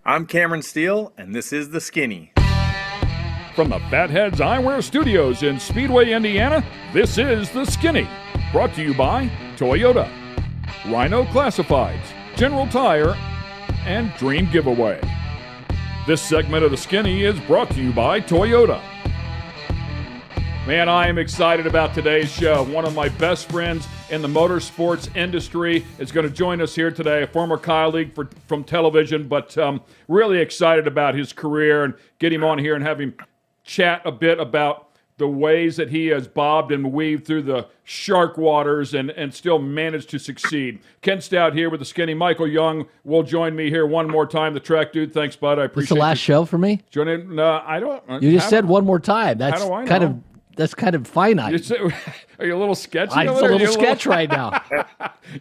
I'm Cameron Steele, and this is The Skinny. From the Fatheads Eyewear Studios in Speedway, Indiana, this is The Skinny, brought to you by Toyota, Rhino Classifieds, General Tire, and Dream Giveaway. This segment of The Skinny is brought to you by Toyota. Man, I am excited about today's show. One of my best friends in the motorsports industry is going to join us here today, a former colleague from television, but really excited about his career and get him on here and have him chat a bit about the ways that he has bobbed and weaved through the shark waters and still managed to succeed. Ken Stout here with the Skinny. Michael Young will join me here one more time. The track dude, thanks, bud. I appreciate it. This the last show for me? Joining? I don't. You just said one more time. That's how do I kind know? of that's kind of finite. Are you a little sketchy? It's a little sketch right now.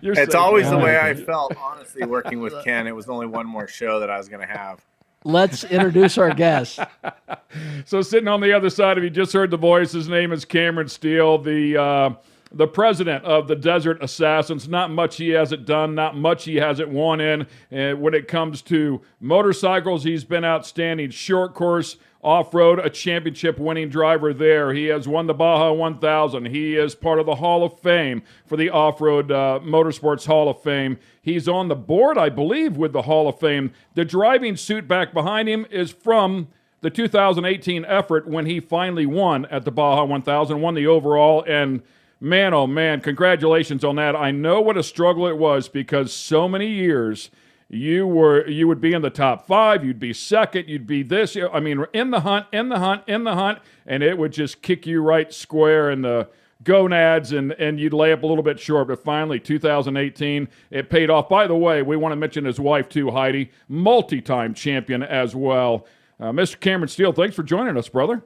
It's always the way I felt, honestly, working with Ken. It was only one more show that I was going to have. Let's introduce our guest. So sitting on the other side of you, just heard the voice. His name is Cameron Steele, the president of the Desert Assassins. Not much he hasn't done, not much he hasn't won in. And when it comes to motorcycles, he's been outstanding. Short course, off-road, a championship-winning driver there. He has won the Baja 1000. He is part of the Hall of Fame for the Off-Road Motorsports Hall of Fame. He's on the board, I believe, with the Hall of Fame. The driving suit back behind him is from the 2018 effort when he finally won at the Baja 1000, won the overall, and man, oh man, congratulations on that. I know what a struggle it was because so many years you would be in the top 5, you'd be second, you'd be this. I mean, in the hunt, and it would just kick you right square in the gonads, and you'd lay up a little bit short. But finally, 2018, it paid off. By the way, we want to mention his wife too, Heidi, multi-time champion as well. Mr. Cameron Steele, thanks for joining us, brother.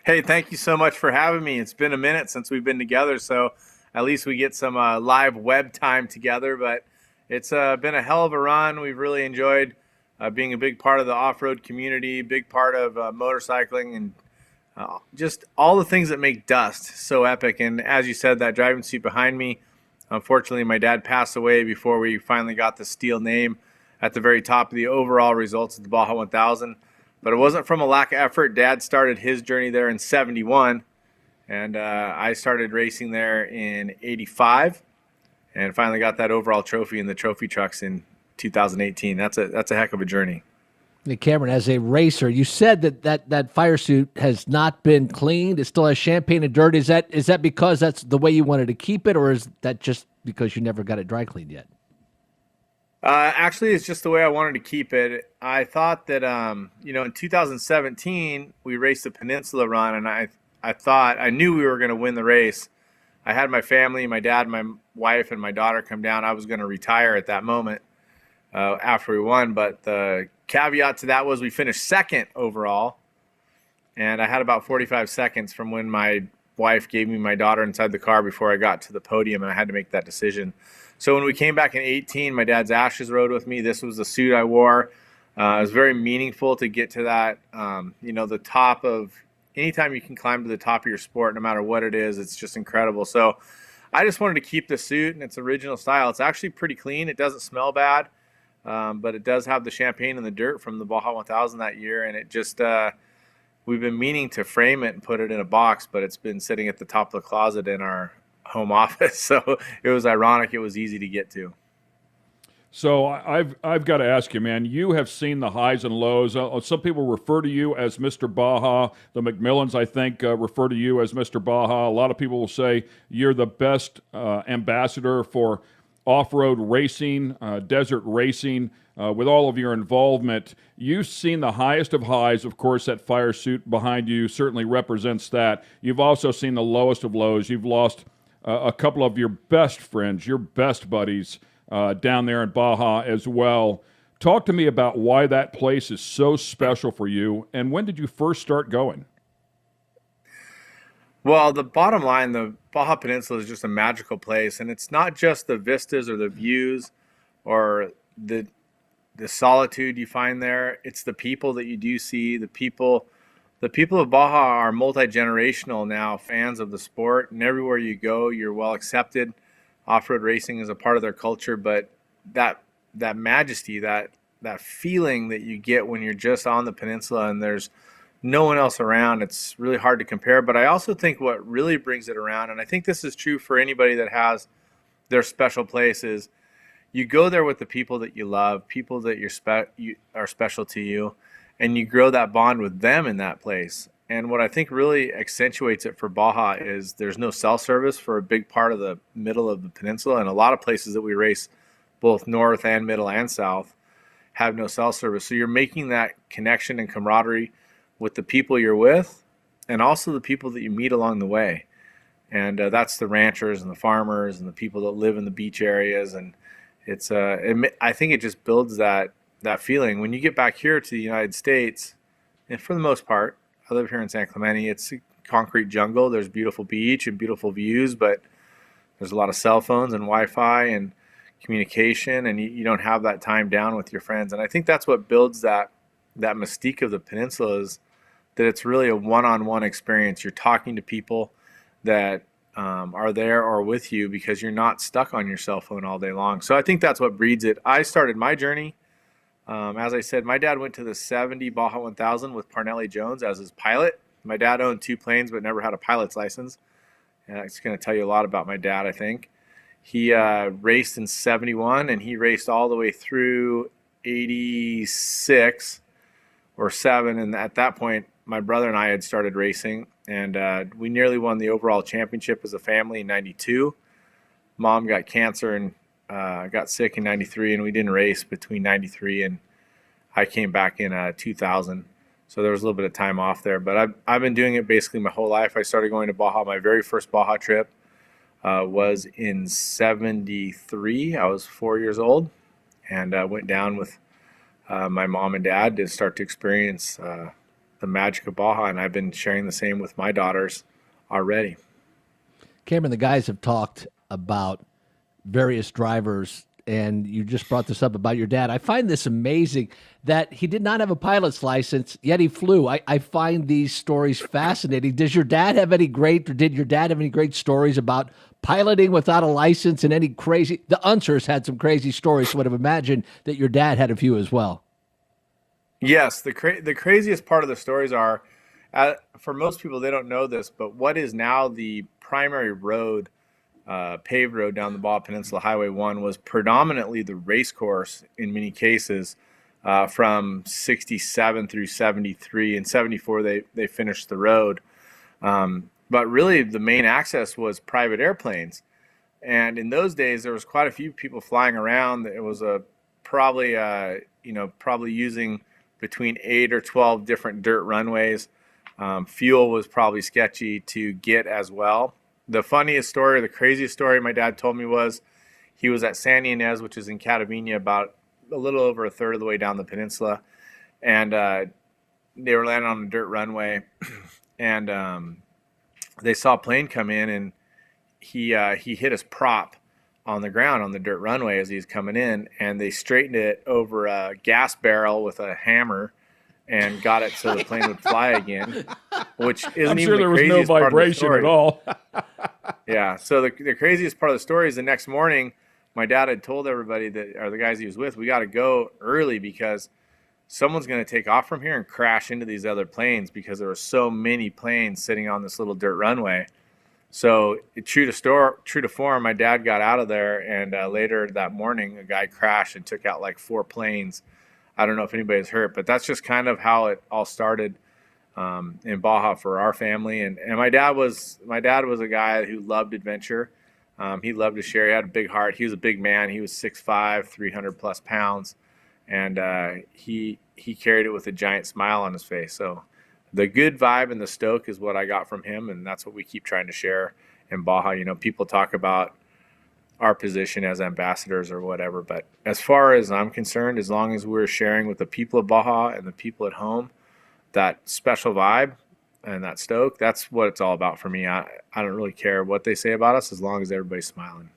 Hey, thank you so much for having me. It's been a minute since we've been together, so at least we get some live web time together, but it's been a hell of a run. We've really enjoyed being a big part of the off-road community, big part of motorcycling, and just all the things that make dust so epic. And as you said, that driving seat behind me, unfortunately, my dad passed away before we finally got the Steele name at the very top of the overall results of the Baja 1000. But it wasn't from a lack of effort. Dad started his journey there in 71, and I started racing there in 85. And finally got that overall trophy in the trophy trucks in 2018. That's a heck of a journey. Hey, Cameron, as a racer, you said that fire suit has not been cleaned. It still has champagne and dirt. Is that because that's the way you wanted to keep it, or is that just because you never got it dry cleaned yet? Actually, it's just the way I wanted to keep it. I thought that, in 2017, we raced the Peninsula Run, and I knew we were going to win the race. I had my family, my dad, my wife, and my daughter come down. I was going to retire at that moment after we won, but the caveat to that was we finished second overall, and I had about 45 seconds from when my wife gave me my daughter inside the car before I got to the podium, and I had to make that decision. So when we came back in 18, my dad's ashes rode with me. This was the suit I wore. It was very meaningful to get to that, the top of – anytime you can climb to the top of your sport, no matter what it is, it's just incredible. So I just wanted to keep the suit in its original style. It's actually pretty clean. It doesn't smell bad, but it does have the champagne and the dirt from the Baja 1000 that year. And it just we've been meaning to frame it and put it in a box, but it's been sitting at the top of the closet in our home office. So it was ironic. It was easy to get to. So I've got to ask you, man, you have seen the highs and lows. Some people refer to you as Mr. Baja. The McMillans, I think, refer to you as Mr. Baja. A lot of people will say you're the best ambassador for off-road racing, desert racing. With all of your involvement, you've seen the highest of highs. Of course, that fire suit behind you certainly represents that. You've also seen the lowest of lows. You've lost a couple of your best friends, your best buddies, down there in Baja as well. Talk to me about why that place is so special for you, and when did you first start going? Well, the bottom line, the Baja Peninsula is just a magical place, and it's not just the vistas or the views or the solitude you find there. It's the people that you do see. The people of Baja are multi-generational now, fans of the sport, and everywhere you go, you're well accepted. Off-road racing is a part of their culture, but that majesty, that that feeling that you get when you're just on the peninsula and there's no one else around. It's really hard to compare. But I also think what really brings it around, and I think this is true for anybody that has their special places, you go there with the people that you love, people that you are special to you, and you grow that bond with them in that place. And what I think really accentuates it for Baja is there's no cell service for a big part of the middle of the peninsula, and a lot of places that we race, both north and middle and south, have no cell service. So you're making that connection and camaraderie with the people you're with, and also the people that you meet along the way. And that's the ranchers and the farmers and the people that live in the beach areas. And I think it just builds that feeling. When you get back here to the United States, and for the most part, I live here in San Clemente, it's a concrete jungle. There's beautiful beach and beautiful views, but there's a lot of cell phones and Wi-Fi and communication, and you don't have that time down with your friends. And I think that's what builds that mystique of the peninsula, is that it's really a one-on-one experience. You're talking to people that are there or with you because you're not stuck on your cell phone all day long. So I think that's what breeds it. I started my journey, as I said, my dad went to the 70 Baja 1000 with Parnelli Jones as his pilot. My dad owned 2 planes but never had a pilot's license. And it's going to tell you a lot about my dad, I think. He raced in 71, and he raced all the way through 86 or 7. And at that point, my brother and I had started racing, and we nearly won the overall championship as a family in 92. Mom got cancer and got sick in 93, and we didn't race between 93 and I came back in 2000. So there was a little bit of time off there, but I've been doing it basically my whole life. I started going to Baja. My very first Baja trip was in 73. I was 4 years old, and went down with my mom and dad to start to experience the magic of Baja, and I've been sharing the same with my daughters already. Cameron, the guys have talked about various drivers, and you just brought this up about your dad. I find this amazing that he did not have a pilot's license, yet he flew. I find these stories fascinating. Did your dad have any great stories about piloting without a license, and any crazy? The Unsers had some crazy stories, so I would have imagined that your dad had a few as well. Yes, the craziest part of the stories are, for most people, they don't know this, but what is now the primary road, paved road down the Baja Peninsula, Highway 1, was predominantly the race course in many cases, from 67 through 73. In 74, they finished the road. But really, the main access was private airplanes. And in those days, there was quite a few people flying around. It was probably using between 8 or 12 different dirt runways. Fuel was probably sketchy to get as well. The funniest story, or the craziest story my dad told me, was he was at Santa Ynez, which is in Catavina, about a little over a third of the way down the peninsula. And they were landing on a dirt runway. And they saw a plane come in, and he hit his prop on the ground on the dirt runway as he was coming in, and they straightened it over a gas barrel with a hammer and got it so the plane would fly again, which isn't I'm even sure there the was no craziest part of the vibration story. at all. Yeah, so the craziest part of the story is the next morning, my dad had told everybody, or the guys he was with, we got to go early because someone's going to take off from here and crash into these other planes, because there were so many planes sitting on this little dirt runway. So true to form, my dad got out of there, and later that morning, a guy crashed and took out like 4 planes. I don't know if anybody's hurt, but that's just kind of how it all started in Baja for our family. And my dad was a guy who loved adventure. He loved to share. He had a big heart. He was a big man. He was 6'5", 300 plus pounds, and he carried it with a giant smile on his face. So the good vibe and the stoke is what I got from him, and that's what we keep trying to share in Baja. You know, people talk about our position as ambassadors or whatever, but as far as I'm concerned, as long as we're sharing with the people of Baja and the people at home that special vibe and that stoke, that's what it's all about for me. I don't really care what they say about us as long as everybody's smiling.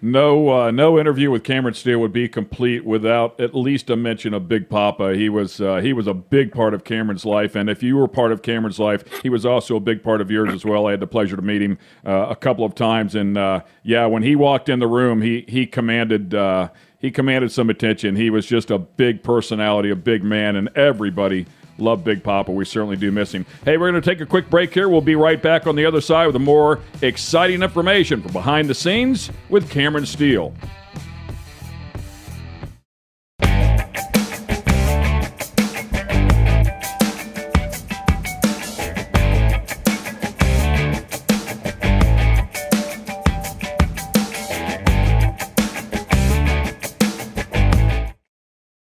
No interview with Cameron Steele would be complete without at least a mention of Big Papa. He was a big part of Cameron's life, and if you were part of Cameron's life, he was also a big part of yours as well. I had the pleasure to meet him a couple of times, and when he walked in the room, he commanded he commanded some attention. He was just a big personality, a big man, and everybody loved Big Papa. We certainly do miss him. Hey, we're going to take a quick break here. We'll be right back on the other side with more exciting information from behind the scenes with Cameron Steele.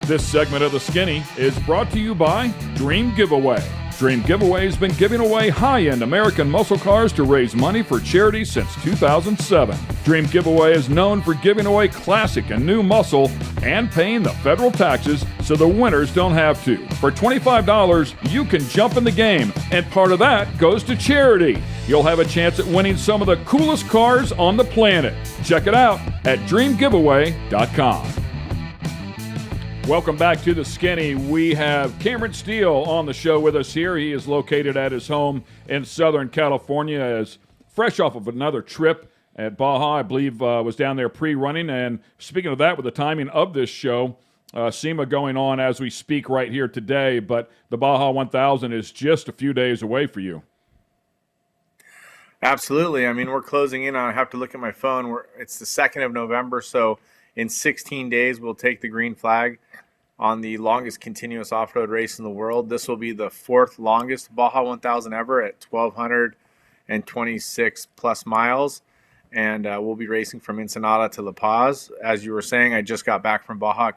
This segment of The Skinny is brought to you by Dream Giveaway. Dream Giveaway has been giving away high-end American muscle cars to raise money for charity since 2007. Dream Giveaway is known for giving away classic and new muscle and paying the federal taxes so the winners don't have to. For $25, you can jump in the game, and part of that goes to charity. You'll have a chance at winning some of the coolest cars on the planet. Check it out at dreamgiveaway.com. Welcome back to The Skinny. We have Cameron Steele on the show with us here. He is located at his home in Southern California, as fresh off of another trip at Baja. I believe was down there pre-running. And speaking of that, with the timing of this show, SEMA going on as we speak right here today, but the Baja 1000 is just a few days away for you. Absolutely. I mean, we're closing in on, I have to look at my phone. It's the 2nd of November, so in 16 days, we'll take the green flag on the longest continuous off-road race in the world. This will be the 4th longest Baja 1000 ever at 1,226 plus miles. And we'll be racing from Ensenada to La Paz. As you were saying, I just got back from Baja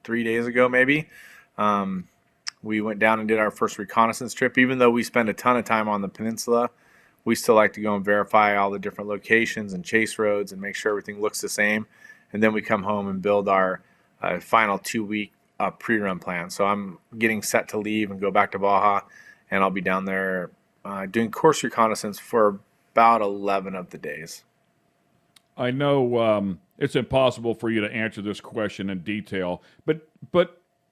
3 days ago maybe. We went down and did our first reconnaissance trip. Even though we spend a ton of time on the peninsula, we still like to go and verify all the different locations and chase roads and make sure everything looks the same. And then we come home and build our final 2-week pre-run plan. So I'm getting set to leave and go back to Baja, and I'll be down there doing course reconnaissance for about 11 of the days. I know it's impossible for you to answer this question in detail, but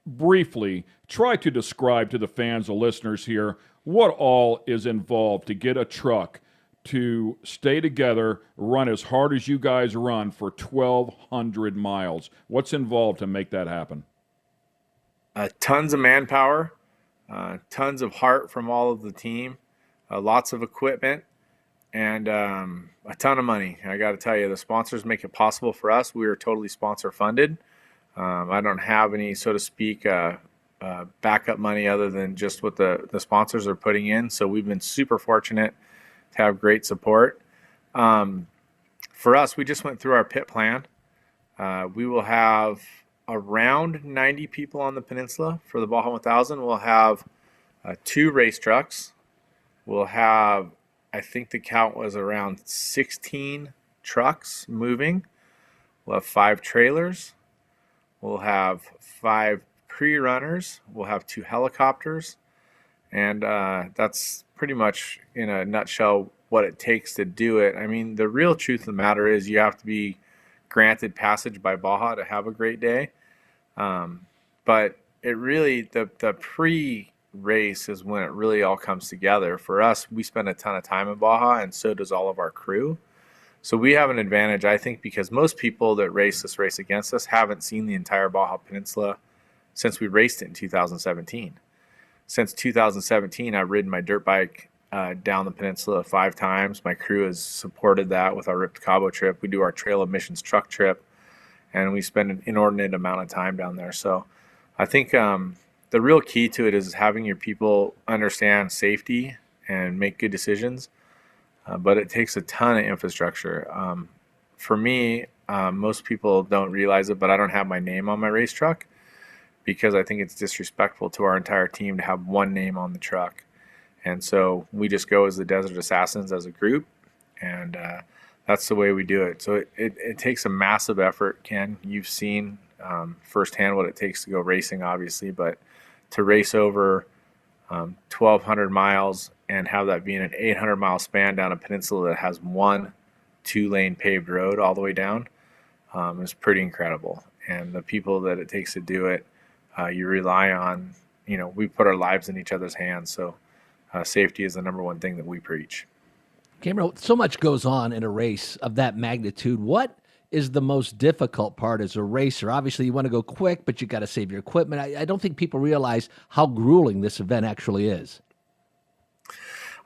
briefly, try to describe to the fans, the listeners here, what all is involved to get a truck to stay together, run as hard as you guys run for 1,200 miles. What's involved to make that happen? Tons of manpower, tons of heart from all of the team, lots of equipment, and a ton of money. I got to tell you, the sponsors make it possible for us. We are totally sponsor funded. I don't have any, so to speak, backup money other than just what the sponsors are putting in. So we've been super fortunate to have great support. For us, we just went through our pit plan. We will have around 90 people on the peninsula for the Baja 1000. We'll have 2 race trucks. We'll have, I think the count was around 16 trucks moving. We'll have 5 trailers. We'll have 5 pre-runners. We'll have 2 helicopters. And that's pretty much, in a nutshell, what it takes to do it. I mean, the real truth of the matter is you have to be granted passage by Baja to have a great day. But it really, the pre-race is when it really all comes together. For us, we spend a ton of time in Baja, and so does all of our crew. So we have an advantage, I think, because most people that race this race against us haven't seen the entire Baja Peninsula since we raced it in 2017. Since 2017, I've ridden my dirt bike down the peninsula 5 times. My crew has supported that with our Ripped Cabo trip. We do our trail of missions truck trip, and we spend an inordinate amount of time down there. So I think the real key to it is having your people understand safety and make good decisions. But it takes a ton of infrastructure. For me, most people don't realize it, but I don't have my name on my race truck, because I think it's disrespectful to our entire team to have one name on the truck. And so we just go as the Desert Assassins as a group, and that's the way we do it. So it takes a massive effort, Ken. You've seen firsthand what it takes to go racing, obviously, but to race over 1,200 miles and have that being an 800-mile span down a peninsula that has one 2-lane paved road all the way down is pretty incredible. And the people that it takes to do it, you rely on, we put our lives in each other's hands. So safety is the number one thing that we preach. Cameron, so much goes on in a race of that magnitude. What is the most difficult part as a racer? Obviously, you want to go quick, but you got to save your equipment. I don't think people realize how grueling this event actually is.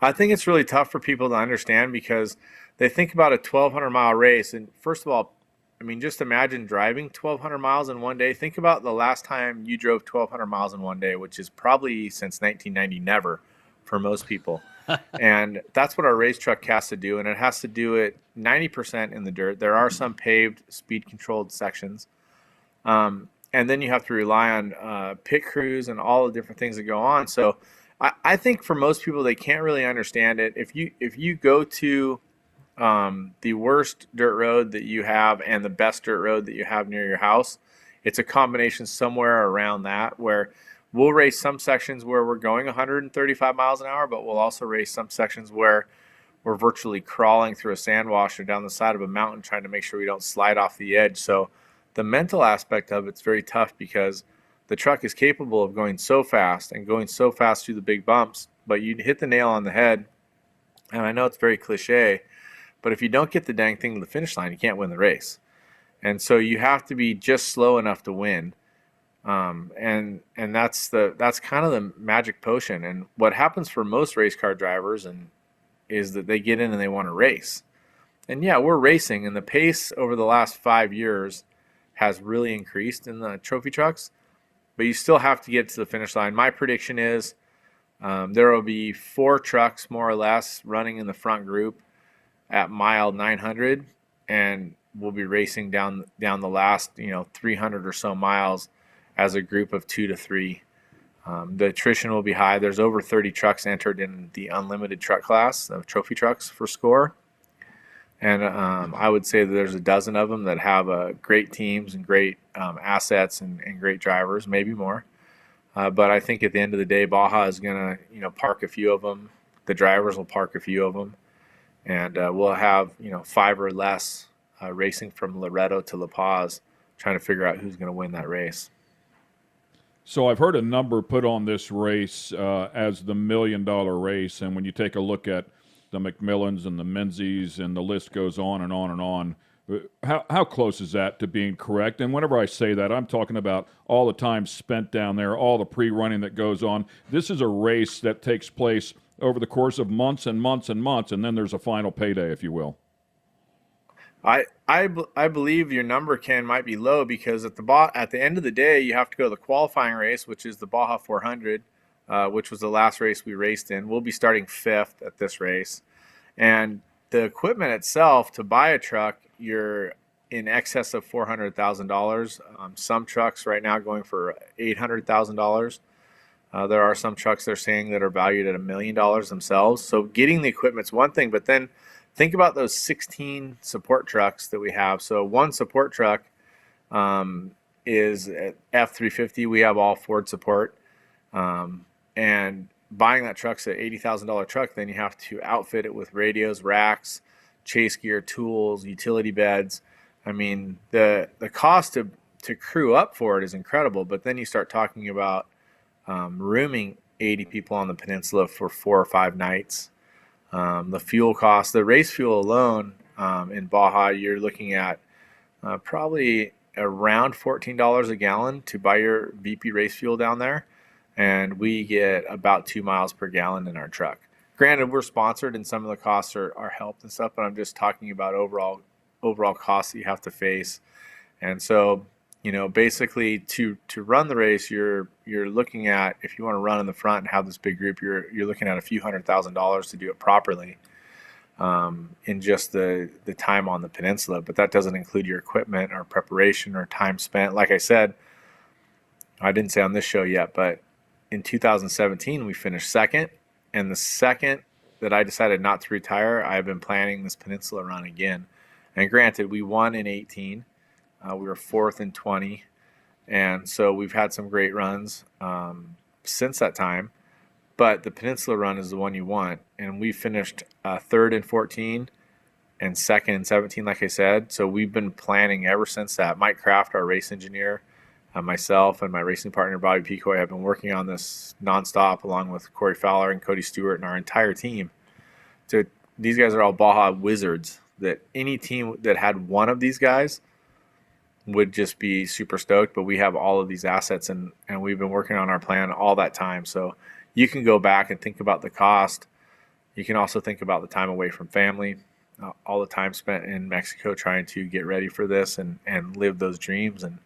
I think it's really tough for people to understand because they think about a 1,200-mile race. And first of all, I mean, just imagine driving 1,200 miles in one day. Think about the last time you drove 1,200 miles in one day, which is probably since 1990, never for most people. And that's what our race truck has to do. And it has to do it 90% in the dirt. There are some paved, speed-controlled sections. And then you have to rely on pit crews and all the different things that go on. So I think for most people, they can't really understand it. If you go to the worst dirt road that you have and the best dirt road that you have near your house, it's a combination somewhere around that where we'll race some sections where we're going 135 miles an hour, but we'll also race some sections where we're virtually crawling through a sand wash or down the side of a mountain trying to make sure we don't slide off the edge. So the mental aspect of it's very tough because the truck is capable of going so fast and going so fast through the big bumps, but you hit the nail on the head. And I know it's very cliche, but if you don't get the dang thing to the finish line, you can't win the race. And so you have to be just slow enough to win. And that's kind of the magic potion. And what happens for most race car drivers is that they get in and they want to race. And yeah, we're racing, and the pace over the last 5 years has really increased in the trophy trucks, but you still have to get to the finish line. My prediction is there will be 4 trucks more or less running in the front group at mile 900, and we'll be racing down the last 300 or so miles as a group of 2 to 3. The attrition will be high. There's over 30 trucks entered in the unlimited truck class of trophy trucks for score. And I would say that there's a dozen of them that have great teams and great assets and great drivers, maybe more. But I think at the end of the day, Baja is going to park a few of them. The drivers will park a few of them. And we'll have 5 or less racing from Loreto to La Paz, trying to figure out who's going to win that race. So I've heard a number put on this race as the $1 million race, and when you take a look at the McMillans and the Menzies, and the list goes on and on and on, how close is that to being correct? And whenever I say that, I'm talking about all the time spent down there, all the pre-running that goes on. This is a race that takes place over the course of months and months and months, and then there's a final payday, if you will. I believe your number, Ken, might be low because at the end of the day, you have to go to the qualifying race, which is the Baja 400, which was the last race we raced in. We'll be starting 5th at this race. And the equipment itself, to buy a truck, you're in excess of $400,000. Some trucks right now going for $800,000. There are some trucks they're saying that are valued at $1 million themselves. So getting the equipment's one thing, but then think about those 16 support trucks that we have. So one support truck is at F350. We have all Ford support. And buying that truck's an $80,000 truck. Then you have to outfit it with radios, racks, chase gear, tools, utility beds. I mean, the cost to crew up for it is incredible. But then you start talking about rooming 80 people on the peninsula for 4 or 5 nights. The fuel cost, the race fuel alone in Baja, you're looking at probably around $14 a gallon to buy your BP race fuel down there. And we get about 2 miles per gallon in our truck. Granted, we're sponsored and some of the costs are helped and stuff, but I'm just talking about overall costs that you have to face. And so, basically to run the race, you're looking at, if you want to run in the front and have this big group, you're looking at a few $100,000 to do it properly in just the time on the peninsula. But that doesn't include your equipment or preparation or time spent. Like I said, I didn't say on this show yet, but in 2017 we finished 2nd, and the second that I decided not to retire, I've been planning this peninsula run again. And granted, we won in 18. We were 4th in 20, and so we've had some great runs since that time. But the Peninsula run is the one you want, and we finished 3rd in 14 and 2nd in 17, like I said. So we've been planning ever since that. Mike Kraft, our race engineer, myself, and my racing partner Bobby Picoy have been working on this nonstop, along with Corey Fowler and Cody Stewart and our entire team. So these guys are all Baja wizards. that any team that had one of these guys would just be super stoked. But we have all of these assets, and we've been working on our plan all that time. So you can go back and think about the cost. You can also think about the time away from family, all the time spent in Mexico trying to get ready for this and live those dreams. And,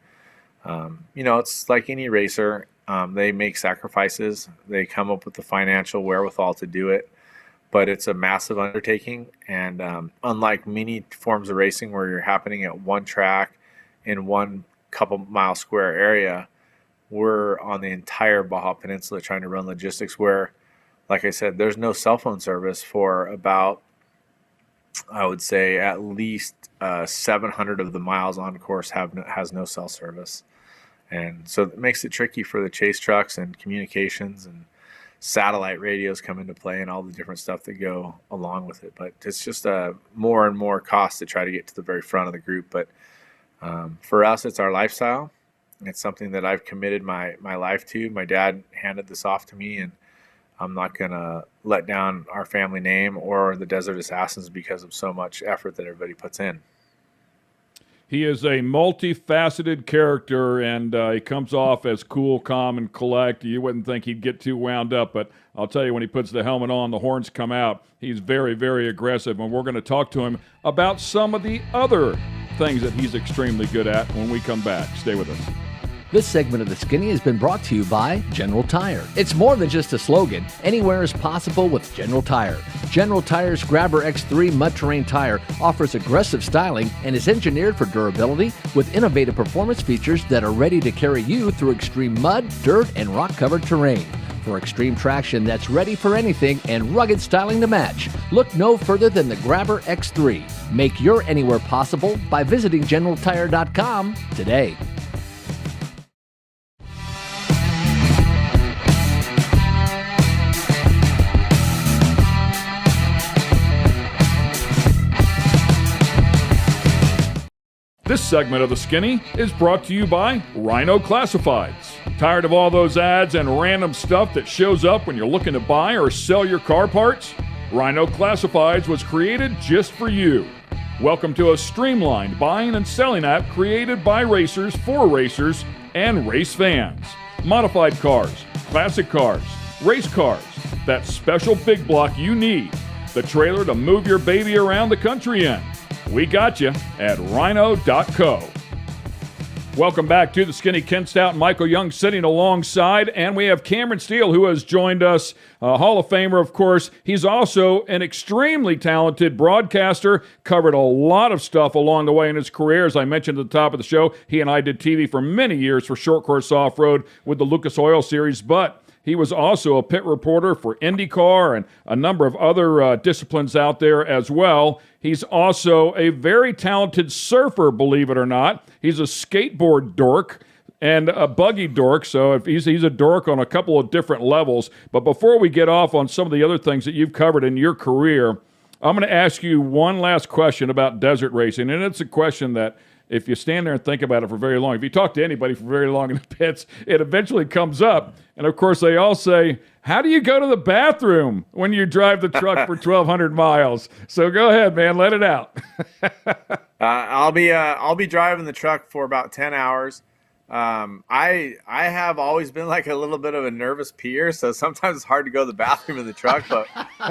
it's like any racer. They make sacrifices. They come up with the financial wherewithal to do it. But it's a massive undertaking. And unlike many forms of racing where you're happening at one track in one couple mile square area, we're on the entire Baja Peninsula trying to run logistics where, like I said, there's no cell phone service for about, I would say, at least 700 of the miles on course has no cell service. And so it makes it tricky for the chase trucks, and communications and satellite radios come into play and all the different stuff that go along with it. But it's just more and more cost to try to get to the very front of the group. But for us, it's our lifestyle. It's something that I've committed my life to. My dad handed this off to me, and I'm not going to let down our family name or the Desert Assassins because of so much effort that everybody puts in. He is a multifaceted character, and he comes off as cool, calm, and collect. You wouldn't think he'd get too wound up, but I'll tell you, when he puts the helmet on, the horns come out. He's very, very aggressive, and we're going to talk to him about some of the other things that he's extremely good at when we come back. Stay with us. This segment of The Skinny has been brought to you by General Tire. It's more than just a slogan. Anywhere is possible with General Tire. General Tire's Grabber X3 Mud Terrain tire offers aggressive styling and is engineered for durability with innovative performance features that are ready to carry you through extreme mud, dirt, and rock-covered terrain. For extreme traction that's ready for anything and rugged styling to match, look no further than the Grabber X3. Make your anywhere possible by visiting GeneralTire.com today. This segment of The Skinny is brought to you by Rhino Classifieds. Tired of all those ads and random stuff that shows up when you're looking to buy or sell your car parts? Rhino Classifieds was created just for you. Welcome to a streamlined buying and selling app created by racers for racers and race fans. Modified cars, classic cars, race cars, that special big block you need, the trailer to move your baby around the country in. We got you at rhino.co. Welcome back to the Skinny. Ken Stout and Michael Young sitting alongside, and we have Cameron Steele, who has joined us, a Hall of Famer, of course. He's also an extremely talented broadcaster, covered a lot of stuff along the way in his career. As I mentioned at the top of the show, he and I did TV for many years for Short Course Off-Road with the Lucas Oil Series, but he was also a pit reporter for IndyCar and a number of other disciplines out there as well. He's also a very talented surfer, believe it or not. He's a skateboard dork and a buggy dork, so if he's a dork on a couple of different levels. But before we get off on some of the other things that you've covered in your career, I'm going to ask you one last question about desert racing, and it's a question that if you stand there and think about it for very long, if you talk to anybody for very long in the pits, it eventually comes up. And, of course, they all say, how do you go to the bathroom when you drive the truck for 1,200 miles? So go ahead, man. Let it out. I'll be driving the truck for about 10 hours. I have always been like a little bit of a nervous peer, so sometimes it's hard to go to the bathroom in the truck. But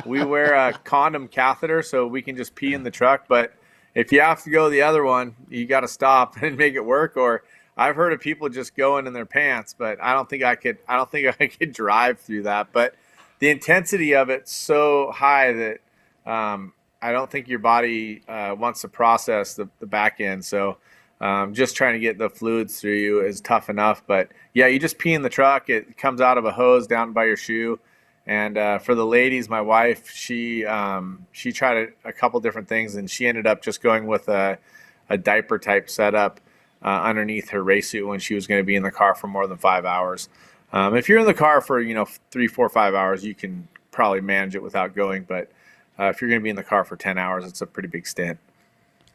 we wear a condom catheter so we can just pee in the truck. But if you have to go the other one, you got to stop and make it work. Or I've heard of people just going in their pants, but I don't think I could drive through that. But the intensity of it's so high that I don't think your body wants to process the back end. So just trying to get the fluids through you is tough enough. But yeah, you just pee in the truck. It comes out of a hose down by your shoe. And for the ladies, my wife, she tried a couple different things, and she ended up just going with a diaper type setup underneath her race suit when she was going to be in the car for more than 5 hours. If you're in the car for 3, 4, 5 hours, you can probably manage it without going. But if you're going to be in the car for 10 hours, it's a pretty big stint.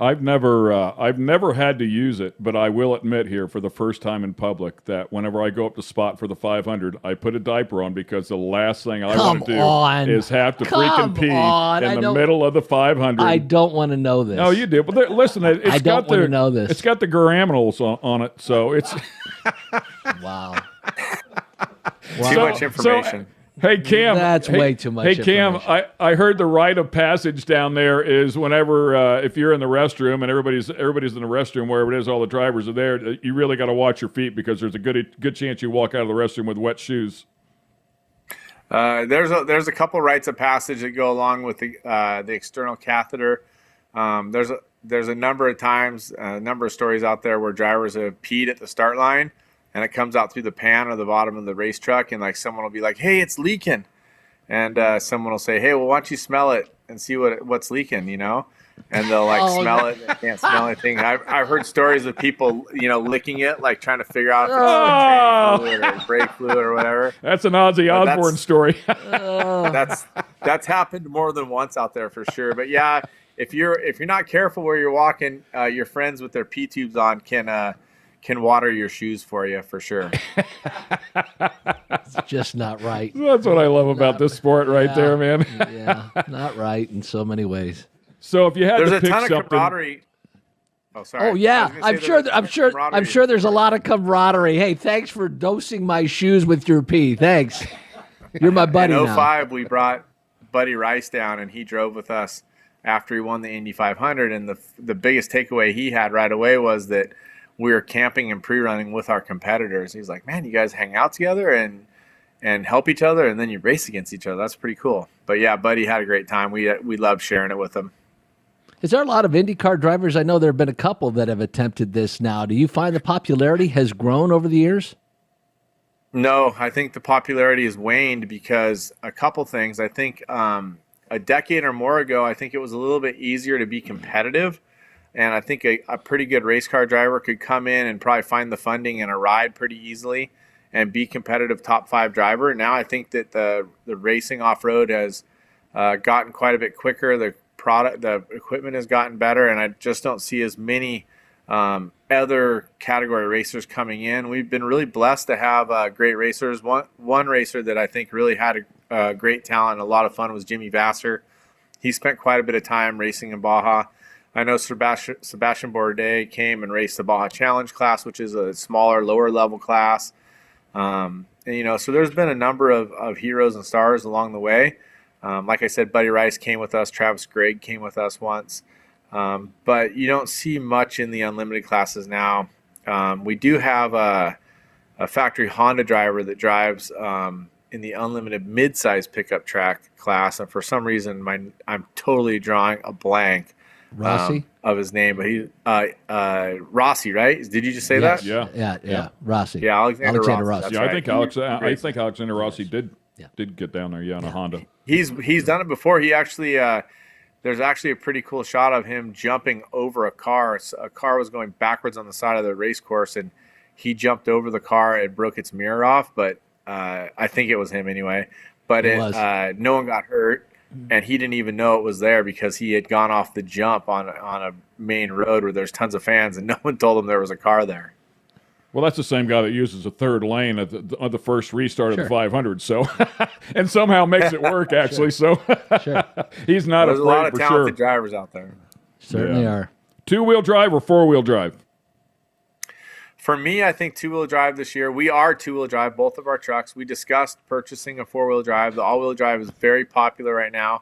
I've never had to use it, but I will admit here for the first time in public that whenever I go up to spot for the 500, I put a diaper on because the last thing I want to do is have to freaking pee in the middle of the 500. I don't want to know this. No, you do. But listen, I don't want to know this. It's got the graminals on it, so it's wow. Too much information. Hey, Cam. That's way too much. Hey, Cam, I heard the rite of passage down there is whenever, if you're in the restroom and everybody's in the restroom, wherever it is, all the drivers are there, you really got to watch your feet because there's a good chance you walk out of the restroom with wet shoes. There's a couple rites of passage that go along with the external catheter. There's a number of times, a number of stories out there where drivers have peed at the start line, and it comes out through the pan or the bottom of the race truck, and like someone will be like, "Hey, it's leaking," and someone will say, "Hey, well, why don't you smell it and see what's leaking?" You know, and they'll smell it. They can't smell anything. I've heard stories of people, licking it, like trying to figure out if it's fluid or brake fluid or whatever. That's an Ozzy Osbourne story. That's happened more than once out there for sure. But yeah, if you're not careful where you're walking, your friends with their pee tubes on can water your shoes for you for sure. It's just not right. That's what I love about this sport right there, man. Yeah, not right in so many ways. So if you had There's to a pick ton something, of camaraderie. Oh, sorry. Oh yeah, I'm sure there's a lot of camaraderie. Hey, thanks for dosing my shoes with your pee. Thanks. You're my buddy In now. 05, we brought Buddy Rice down, and he drove with us after he won the Indy 500. And the biggest takeaway he had right away was that we were camping and pre-running with our competitors. He's like, "Man, you guys hang out together and help each other, and then you race against each other. That's pretty cool." But yeah, Buddy had a great time. We loved sharing it with him. Is there a lot of IndyCar drivers? I know there have been a couple that have attempted this now. Do you find the popularity has grown over the years? No, I think the popularity has waned because a couple things. I think a decade or more ago, I think it was a little bit easier to be competitive. And I think a pretty good race car driver could come in and probably find the funding and a ride pretty easily and be competitive top 5 driver. Now I think that the racing off-road has gotten quite a bit quicker. The equipment has gotten better, and I just don't see as many other category racers coming in. We've been really blessed to have great racers. One racer that I think really had a great talent and a lot of fun was Jimmy Vasser. He spent quite a bit of time racing in Baja. I know Sebastian Bourdais came and raced the Baja Challenge class, which is a smaller, lower level class. So there's been a number of heroes and stars along the way. Like I said, Buddy Rice came with us. Travis Gregg came with us once. But you don't see much in the unlimited classes now. We do have a factory Honda driver that drives in the unlimited mid-size pickup track class. And for some reason, I'm totally drawing a blank. Rossi? Of his name, but he Rossi, right? Did you just say that? Yeah. Rossi. Yeah, Alexander Rossi. Yeah, right. I think Alexander Rossi did get down there, on a Honda. He's done it before. He actually there's actually a pretty cool shot of him jumping over a car. A car was going backwards on the side of the race course, and he jumped over the car and broke its mirror off. But I think it was him anyway. But no one got hurt. And he didn't even know it was there because he had gone off the jump on a main road where there's tons of fans, and no one told him there was a car there. Well, that's the same guy that uses a third lane at the first restart of the 500. So, and somehow makes it work actually. Sure. So, he's not There's afraid a lot of for talented sure. drivers out there. Certainly are. 2-wheel drive or 4-wheel drive? For me, I think 2-wheel drive this year. We are 2-wheel drive, both of our trucks. We discussed purchasing a 4-wheel drive. The all-wheel drive is very popular right now.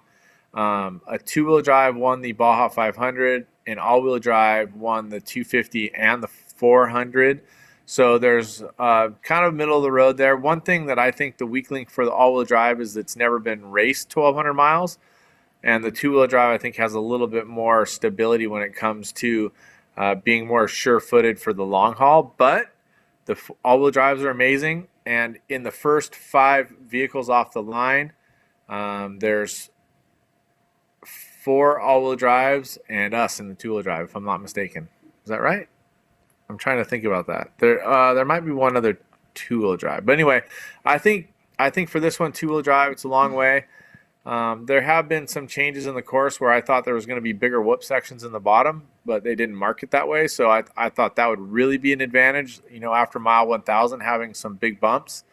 A 2-wheel drive won the Baja 500, and all-wheel drive won the 250 and the 400. So there's kind of middle of the road there. One thing that I think the weak link for the all-wheel drive is it's never been raced 1,200 miles. And the 2-wheel drive, I think, has a little bit more stability when it comes to being more sure-footed for the long haul. But the all-wheel drives are amazing. And in the first 5 vehicles off the line, there's 4 all-wheel drives and us in the 2-wheel drive, if I'm not mistaken. Is that right? I'm trying to think about that. There might be one other 2-wheel drive. But anyway, I think for this one, 2-wheel drive, it's a long way. There have been some changes in the course where I thought there was going to be bigger whoop sections in the bottom, but they didn't mark it that way. So I thought that would really be an advantage, after mile 1,000, having some big bumps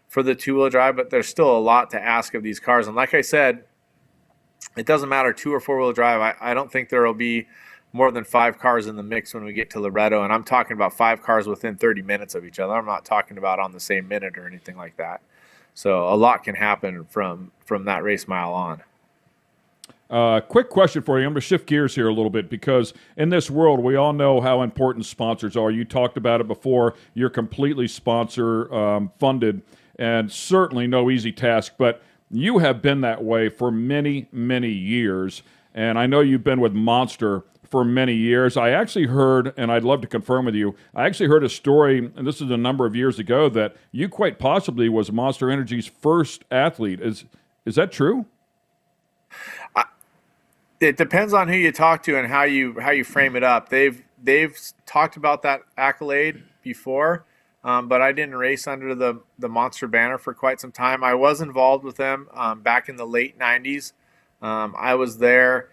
for the two-wheel drive. But there's still a lot to ask of these cars. And like I said, it doesn't matter two or four-wheel drive. I don't think there will be more than 5 cars in the mix when we get to Loretto. And I'm talking about 5 cars within 30 minutes of each other. I'm not talking about on the same minute or anything like that. So a lot can happen from that race mile on. Quick question for you. I'm going to shift gears here a little bit because in this world, we all know how important sponsors are. You talked about it before. You're completely sponsor funded, and certainly no easy task, but you have been that way for many, many years, and I know you've been with Monster for many years. I actually heard, and I'd love to confirm with you, I actually heard a story, and this is a number of years ago, that you quite possibly was Monster Energy's first athlete. Is that true? It depends on who you talk to and how you frame it up. They've talked about that accolade before, but I didn't race under the Monster banner for quite some time. I was involved with them back in the late 90s. I was there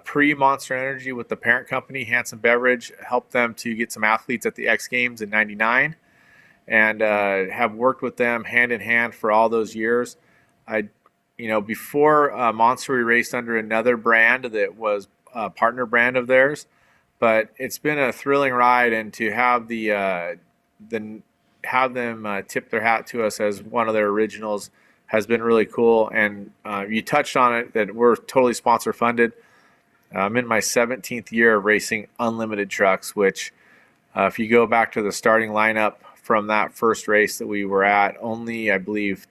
pre-Monster Energy with the parent company, Hanson Beverage, helped them to get some athletes at the X Games in '99, and have worked with them hand in hand for all those years. Before Monster, we raced under another brand that was a partner brand of theirs, but it's been a thrilling ride, and to have have them tip their hat to us as one of their originals has been really cool. And you touched on it, that we're totally sponsor funded. I'm in my 17th year of racing unlimited trucks, which if you go back to the starting lineup from that first race that we were at, only, I believe,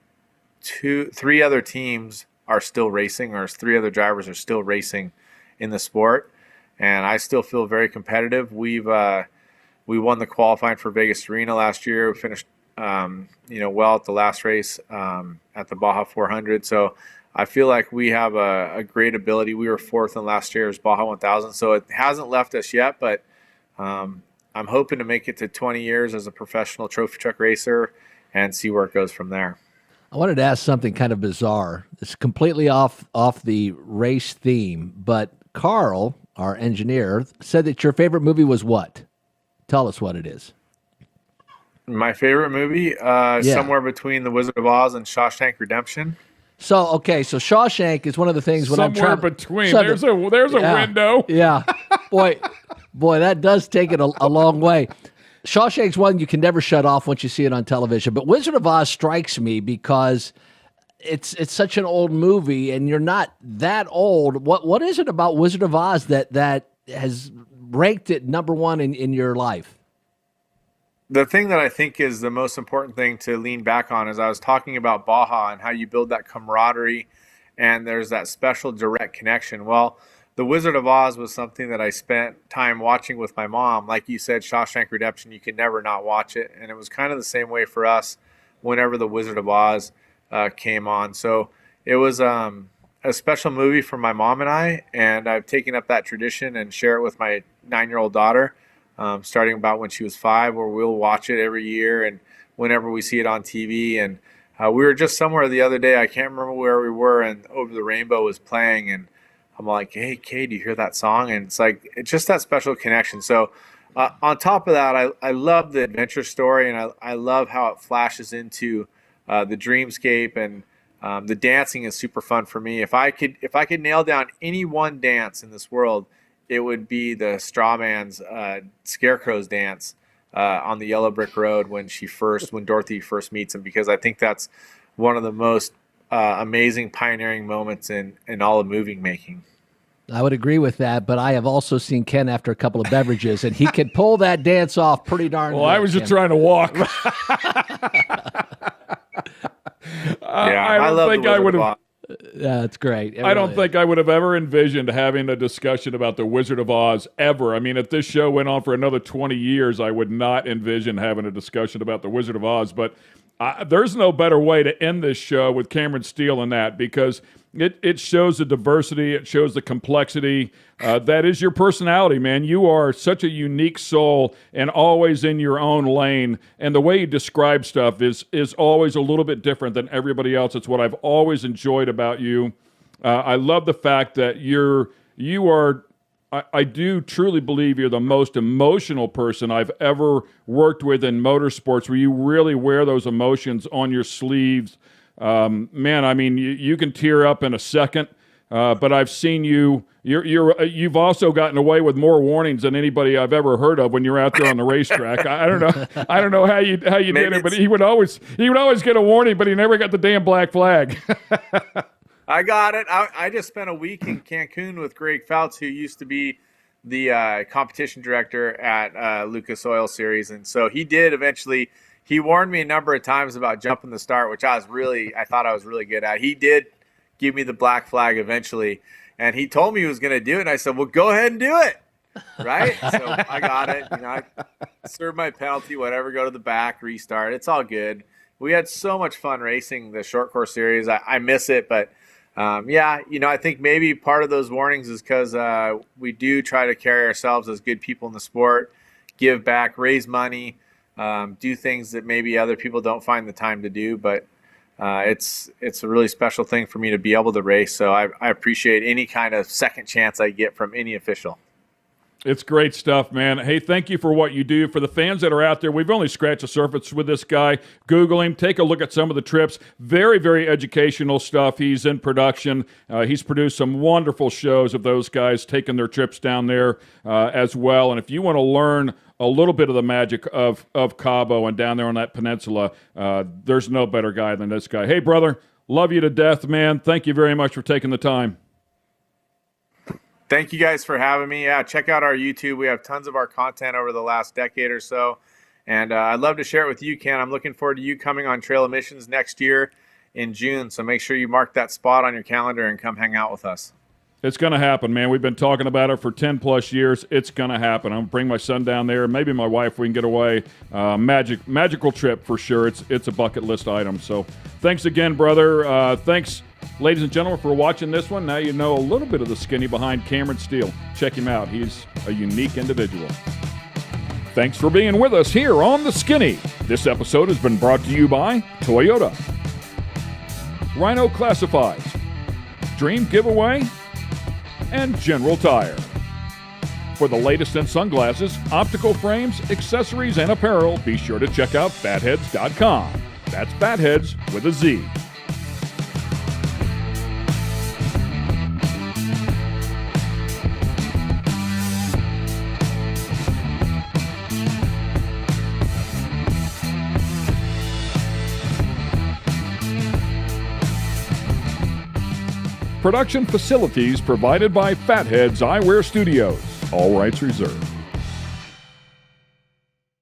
3 other teams are still racing, or 3 other drivers are still racing in the sport. And I still feel very competitive. We won the qualifying for Vegas Arena last year. We finished, well at the last race at the Baja 400. So I feel like we have a great ability. We were 4th in last year's Baja 1000, so it hasn't left us yet, but I'm hoping to make it to 20 years as a professional trophy truck racer and see where it goes from there. I wanted to ask something kind of bizarre. It's completely off the race theme, but Carl, our engineer, said that your favorite movie was what? Tell us what it is. My favorite movie, somewhere between The Wizard of Oz and Shawshank Redemption. So Shawshank is one of the things when I'm somewhere trying between. There's a window. Yeah, boy, that does take it a long way. Shawshank's one you can never shut off once you see it on television. But Wizard of Oz strikes me because it's such an old movie, and you're not that old. What is it about Wizard of Oz that has ranked it number one in your life? The thing that I think is the most important thing to lean back on is I was talking about Baja and how you build that camaraderie and there's that special direct connection. Well, The Wizard of Oz was something that I spent time watching with my mom. Like you said, Shawshank Redemption, you can never not watch it. And it was kind of the same way for us whenever The Wizard of Oz came on. So it was a special movie for my mom and I, and I've taken up that tradition and share it with my 9-year-old daughter. Starting about when she was 5, where we'll watch it every year and whenever we see it on TV. And we were just somewhere the other day, I can't remember where we were, and Over the Rainbow was playing, and I'm like, hey, Kay, do you hear that song? And it's just that special connection. So on top of that, I love the adventure story, and I love how it flashes into the dreamscape, and the dancing is super fun for me. If I could nail down any one dance in this world, it would be the Strawman's Scarecrow's dance on the Yellow Brick Road when Dorothy first meets him, because I think that's one of the most amazing pioneering moments in all of movie making. I would agree with that, but I have also seen Ken after a couple of beverages, and he could pull that dance off pretty darn well. I was just trying to walk. I love think I would have. That's great. I don't think I would have ever envisioned having a discussion about The Wizard of Oz ever. I mean, if this show went on for another 20 years, I would not envision having a discussion about The Wizard of Oz. But there's no better way to end this show with Cameron Steele and that, because it shows the diversity, it shows the complexity. That is your personality, man. You are such a unique soul and always in your own lane. And the way you describe stuff is always a little bit different than everybody else. It's what I've always enjoyed about you. I love the fact that you are. I do truly believe you're the most emotional person I've ever worked with in motorsports, where you really wear those emotions on your sleeves. Man, I mean, you can tear up in a second, but I've seen you. You've also gotten away with more warnings than anybody I've ever heard of when you're out there on the racetrack. I don't know. I don't know how you did it, but he would always get a warning, but he never got the damn black flag. I got it. I just spent a week in Cancun with Greg Fouts, who used to be the competition director at Lucas Oil Series. And so he did eventually, he warned me a number of times about jumping the start, which I thought I was really good at. He did give me the black flag eventually. And he told me he was going to do it. And I said, well, go ahead and do it. Right? So I got it. I served my penalty, whatever, go to the back, restart. It's all good. We had so much fun racing the short course series. I miss it, but I think maybe part of those warnings is because we do try to carry ourselves as good people in the sport, give back, raise money, do things that maybe other people don't find the time to do. But it's a really special thing for me to be able to race. So I appreciate any kind of second chance I get from any official. It's great stuff, man. Hey, thank you for what you do. For the fans that are out there, we've only scratched the surface with this guy. Google him. Take a look at some of the trips. Very, very educational stuff. He's in production. He's produced some wonderful shows of those guys taking their trips down there as well. And if you want to learn a little bit of the magic of Cabo and down there on that peninsula, there's no better guy than this guy. Hey, brother, love you to death, man. Thank you very much for taking the time. Thank you guys for having me. Yeah, check out our YouTube. We have tons of our content over the last decade or so. And I'd love to share it with you, Ken. I'm looking forward to you coming on Trail Emissions next year in June. So make sure you mark that spot on your calendar and come hang out with us. It's going to happen, man. We've been talking about it for 10-plus years. It's going to happen. I'm going to bring my son down there, maybe my wife, we can get away. Magical trip for sure. It's a bucket list item. So thanks again, brother. Thanks, ladies and gentlemen, for watching this one. Now you know a little bit of the skinny behind Cameron Steele. Check him out. He's a unique individual. Thanks for being with us here on The Skinny. This episode has been brought to you by Toyota, Rhino Classifieds, Dream Giveaway, and General Tire. For the latest in sunglasses, optical frames, accessories, and apparel, be sure to check out fatheads.com. That's Fatheads with a Z. Production facilities provided by Fatheads Eyewear Studios. All rights reserved.